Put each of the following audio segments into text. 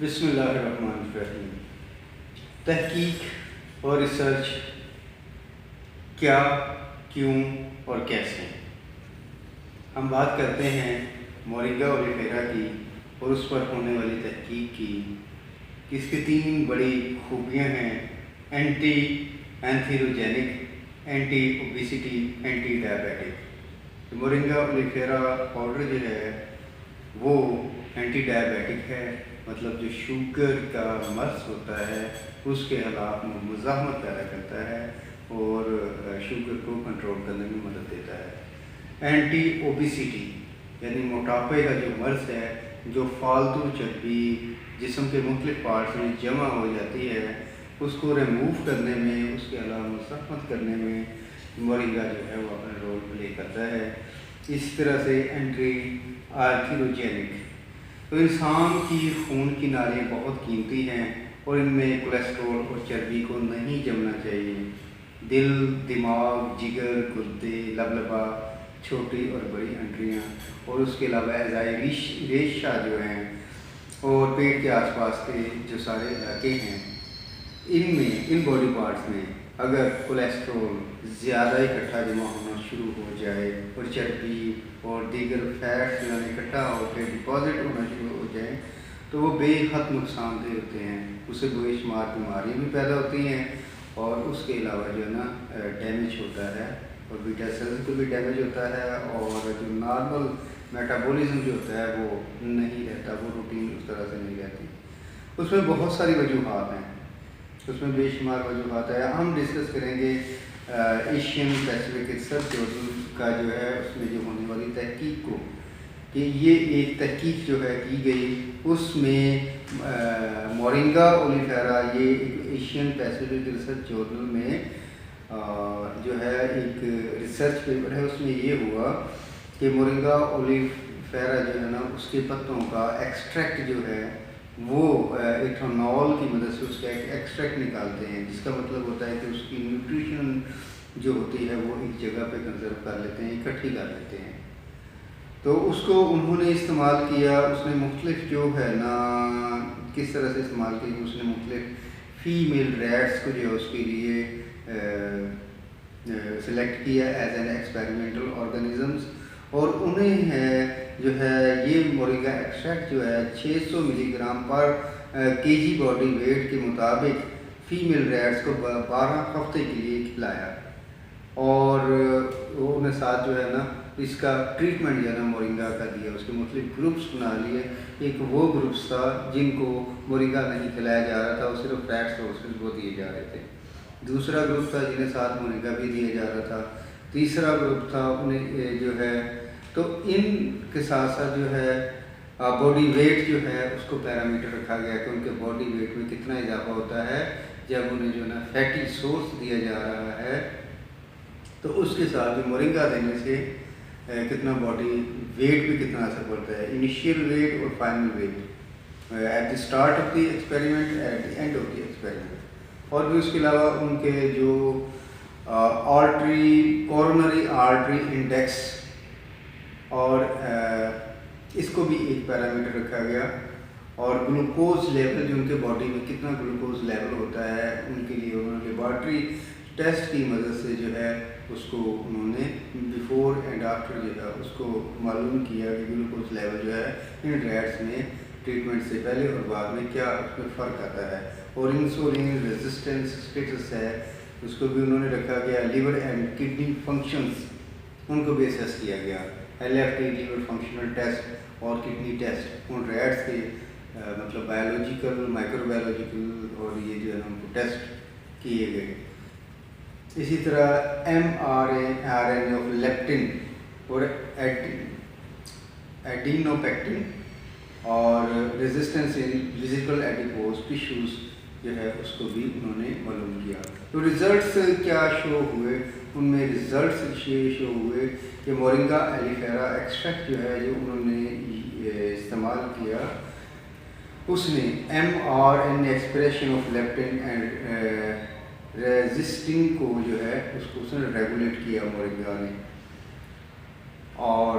بسم اللہ الرحمن الرحیم۔ تحقیق اور ریسرچ کیا، کیوں اور کیسے؟ ہم بات کرتے ہیں مورنگا اولیفیرا کی اور اس پر ہونے والی تحقیق کی۔ اس کی 3 بڑی خوبیاں ہیں: anti atherogenic, anti obesity, anti diabetic. Moringa oleifera powder جو ہے وہ اینٹی ڈائبیٹک ہے، مطلب جو شوگر کا مرض ہوتا ہے اس کے خلاف مزاحمت پیدا کرتا ہے اور شوگر کو کنٹرول کرنے میں مدد دیتا ہے۔ اینٹی اوبیسٹی یعنی موٹاپے کا جو مرض ہے، جو فالتو چربی جسم کے مختلف پارٹس میں جمع ہو جاتی ہے، اس کو ریموو کرنے میں، اس کے علاوہ مزاحمت کرنے میں مورنگا جو ہے وہ اپنا رول پلے کرتا ہے۔ اس طرح سے اینٹی آرتھیروجینک، تو انسان کی خون کی نالیاں بہت قیمتی ہیں اور ان میں کولیسٹرول اور چربی کو نہیں جمنا چاہیے۔ دل، دماغ، جگر، گردے، لبلبا، چھوٹی اور بڑی انٹریاں اور اس کے علاوہ اعضائے ریشہ جو ہیں اور پیٹ کے آس پاس کے جو سارے علاقے ہیں، ان باڈی پارٹس میں اگر کولیسٹرول زیادہ اکٹھا جمع ہونا شروع ہو جائے اور چربی اور دیگر فیٹس جو ہے اکٹھا ہو کے ڈپازٹ ہونا شروع ہو جائیں تو وہ بے حد نقصان دہ ہوتے ہیں۔ اس سے بے شمار بیماریاں بھی پیدا ہوتی ہیں اور اس کے علاوہ جو ہے نا ڈیمیج ہوتا ہے اور بیٹا سیلز کو بھی ڈیمیج ہوتا ہے اور جو نارمل میٹابولزم جو ہوتا ہے وہ نہیں رہتا، وہ روٹین اس طرح سے نہیں رہتی۔ اس میں بہت ساری وجوہات ہیں، اس میں بے شمار وجوہات ہیں۔ ہم ڈسکس کریں گے ایشین پیسیفک ریسرچ جرنل کا جو ہے اس میں جو ہونے والی تحقیق کو، کہ یہ ایک تحقیق جو ہے کی گئی، اس میں مورنگا اولیفیرا یہ ایشین پیسیفک ریسرچ جرنل میں جو ہے ایک ریسرچ پیپر ہے، اس میں یہ ہوا کہ مورنگا اولیفیرا جو ہے نا اس کے پتوں کا ایکسٹریکٹ جو ہے وہ ایتھنول کی مدد سے اس کا ایک ایکسٹریکٹ نکالتے ہیں، جس کا مطلب ہوتا ہے کہ اس کی نیوٹریشن جو ہوتی ہے وہ ایک جگہ پہ کنزرو کر لیتے ہیں، اکٹھی کر لیتے ہیں۔ تو اس کو انہوں نے استعمال کیا، اس نے مختلف جو ہے نا کس طرح سے استعمال کی، اس نے مختلف فیمیل ریٹس کو جو ہے اس کے لیے سلیکٹ کیا ایز این ایکسپیریمنٹل آرگنزمز، اور انہیں جو ہے یہ مورنگا ایکسٹریکٹ جو ہے 600 ملی گرام پر کے جی باڈی ویٹ کے مطابق فیمیل ریٹس کو 12 ہفتے کے لیے کھلایا، اور وہ انہیں ساتھ جو ہے نا اس کا ٹریٹمنٹ جو ہے نا مورنگا کا دیا، اس کے مختلف گروپس بنا لیے۔ ایک وہ گروپس تھا جن کو مورنگا نہیں کھلایا جا رہا تھا، وہ صرف فیٹ سورسز وہ دیے جا رہے تھے۔ دوسرا گروپ تھا جنہیں ساتھ مورنگا بھی دیا جا رہا تھا۔ تیسرا گروپ تھا انہیں جو ہے، تو ان کے ساتھ ساتھ جو ہے باڈی ویٹ جو ہے اس کو پیرامیٹر رکھا گیا کہ ان کے باڈی ویٹ میں کتنا اضافہ ہوتا ہے جب انہیں جو ہے نا فیٹی سورس دیا جا رہا ہے، تو اس کے ساتھ جو مورنگا دینے سے کتنا باڈی ویٹ بھی کتنا اثر پڑتا ہے، انیشیل ویٹ اور final weight, at the start of the experiment, at the end of the experiment. اور بھی اس کے علاوہ ان کے جو کورونری آرٹری انڈیکس اور اس کو بھی ایک پیرامیٹر رکھا گیا، اور گلوکوز لیول جو ان کے باڈی میں کتنا گلوکوز لیول ہوتا ہے ان کے لیے انہوں نے لیبارٹری ٹیسٹ کی مدد سے جو ہے اس کو انہوں نے بیفور اینڈ آفٹر جو ہے اس کو معلوم کیا کہ گلوکوز لیول جو ہے ان ریٹس میں ٹریٹمنٹ سے پہلے اور بعد میں کیا اس میں فرق آتا ہے، اور انسولین ریزسٹنس اسٹیٹس ہے اس کو بھی انہوں نے رکھا گیا۔ لیور اینڈ کڈنی فنکشنز ان کو بھی اسیس کیا گیا، LFT لیور فنکشنل ٹیسٹ اور کڈنی ٹیسٹ ان ریٹس کے مطلب بایولوجیکل، مائکرو بایولوجیکل، اور یہ جو ہے ان کو ٹیسٹ کیے گئے۔ اسی طرح mRNA آف لیپٹن اور ایڈینوپیکٹن اور ریزسٹنس ان ویزیبل ایڈیپوز ٹیشوز جو ہے اس کو بھی انہوں نے معلوم کیا۔ تو ریزلٹس کیا شو ہوئے، ان میں ریزلٹس یہ شو ہوئے کہ مورنگا اولیفیرا ایکسٹریکٹ جو ہے جو انہوں نے استعمال کیا، اس نے mRNA expression of Lipton and resisting کو جو ہے اس نے ریگولیٹ کیا مورنگا نے، اور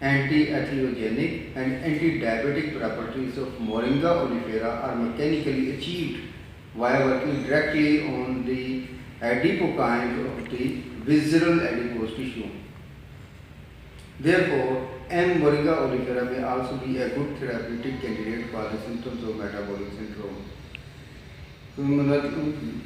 anti-atherogenic and anti-diabetic properties of Moringa oleifera are mechanically achieved via working directly on the adipokine of the visceral adipose tissue. Therefore, M. Moringa oleifera may also be a good therapeutic candidate for the symptoms of metabolic syndrome.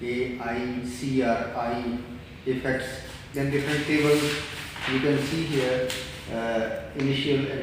AICRI effects, then different tables you can see here, initial and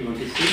26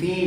3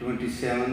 27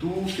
250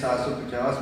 750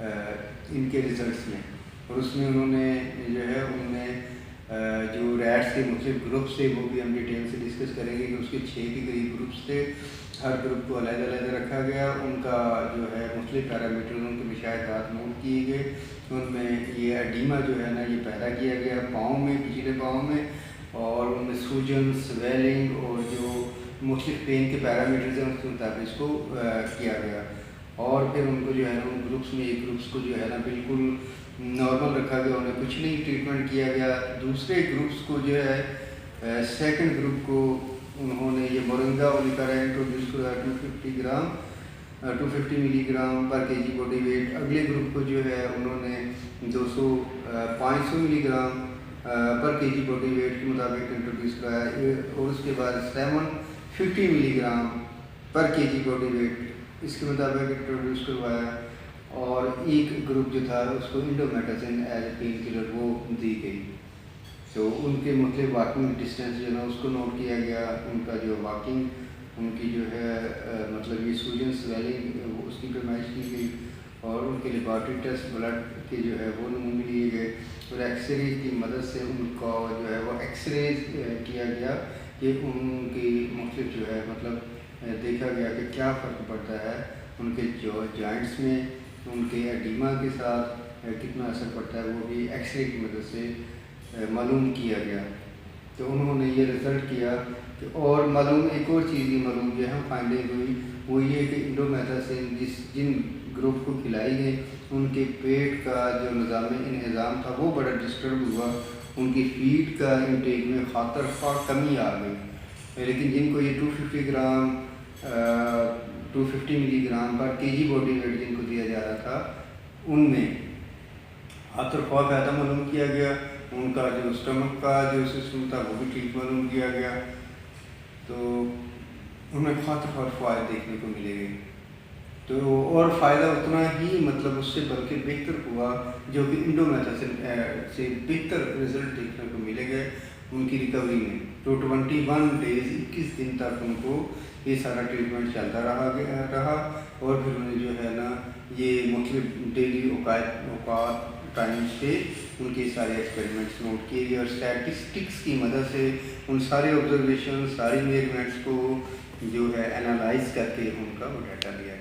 ان کے results میں، اور اس میں انہوں نے جو ہے ان میں جو ریٹس کے مختلف گروپس تھے وہ بھی ہم ڈیٹیل سے ڈسکس کریں گے کہ اس کے 6 کے قریب گروپس تھے، ہر گروپ کو علیحدہ علیحدہ رکھا گیا، ان کا جو ہے مختلف پیرامیٹر ان کے مشاہدات نوٹ کیے گئے، ان میں یہ ایڈیما جو ہے نا یہ پیدا کیا گیا پاؤں میں، پچھلے پاؤں میں، اور ان میں سوجن، سویلنگ اور جو مختلف پین کے پیرامیٹرز ہیں اس کے مطابق اس کو کیا گیا، اور پھر ان کو جو ہے نا ان گروپس میں ایک گروپس کو جو ہے نا بالکل نارمل رکھا گیا، انہیں کچھ نہیں ٹریٹمنٹ کیا گیا، دوسرے گروپس کو جو ہے سیکنڈ گروپ کو انہوں نے یہ مورنگا اولیکارا انٹروڈیوس کروایا 250 ملی گرام پر کے جی باڈی ویٹ، اگلے گروپ کو جو ہے انہوں نے 500 ملی گرام پر کے جی باڈی ویٹ کے مطابق انٹروڈیوس کرایا، اور اس کے بعد 750 ملی گرام پر کے جی باڈی ویٹ اس کے مطابق انٹروڈیوس کروایا، اور ایک گروپ جو تھا اس کو انڈومیٹازن ایز اے پین کلر وہ دی گئی، تو ان کے مختلف واکنگ ڈسٹینس جو ہے نا اس کو نوٹ کیا گیا، ان کا جو واکنگ ان کی جو ہے مطلب یہ سوجن سویلنگ اس کی پیمائش کی گئی، اور ان کے لیبارٹری ٹیسٹ بلڈ کے جو ہے وہ نمونے لیے گئے، اور ایکس رے کی مدد سے ان کا جو ہے وہ ایکس رے کیا گیا کہ ان کی مختلف جو ہے مطلب دیکھا گیا کہ کیا فرق پڑتا ہے ان کے جو جوائنٹس میں، ان کے ایڈیما کے ساتھ کتنا اثر پڑتا ہے، وہ بھی ایکس رے کی مدد سے معلوم کیا گیا، تو انہوں نے یہ رزلٹ کیا کہ، اور معلوم ایک اور چیز یہ معلوم جو ہے فائنڈنگ ہوئی وہ یہ کہ انڈومیتھاسین جن گروپ کو کھلائی گئی ان کے پیٹ کا جو نظام انہضام تھا وہ بڑا ڈسٹرب ہوا، ان کی فیڈ کا انٹیک میں خاطر خواہ کمی آ گئی، لیکن جن کو یہ 250 ملی گرام پر کے جی باڈی ویٹ جن کو دیا جا رہا تھا ان میں خاطر خواہ زیادہ معلوم کیا گیا، ان کا جو اسٹمک کا جو سسٹم تھا وہ بھی ٹھیک معلوم کیا گیا، تو ہمیں خاطر خواہ فوائد دیکھنے کو ملے گے، تو اور فائدہ اتنا ہی مطلب اس سے بلکہ بہتر ہوا جو کہ انڈومیتھاسین سے بہتر رزلٹ دیکھنے کو ملے گئے ان کی ریکوری میں، تو 21 ڈیز 21 دن تک ان کو یہ سارا ٹریٹمنٹ چلتا رہا، اور پھر انہیں جو ہے نا یہ مختلف ڈیلی اوقات ٹائمس پہ ان کے سارے ایکسپیریمنٹس نوٹ کیے گئے، اور اسٹیٹسٹکس کی مدد سے ان سارے آبزرویشن ساری میجرمنٹس کو جو ہے انالائز کر کے ان کا وہ ڈیٹا لیا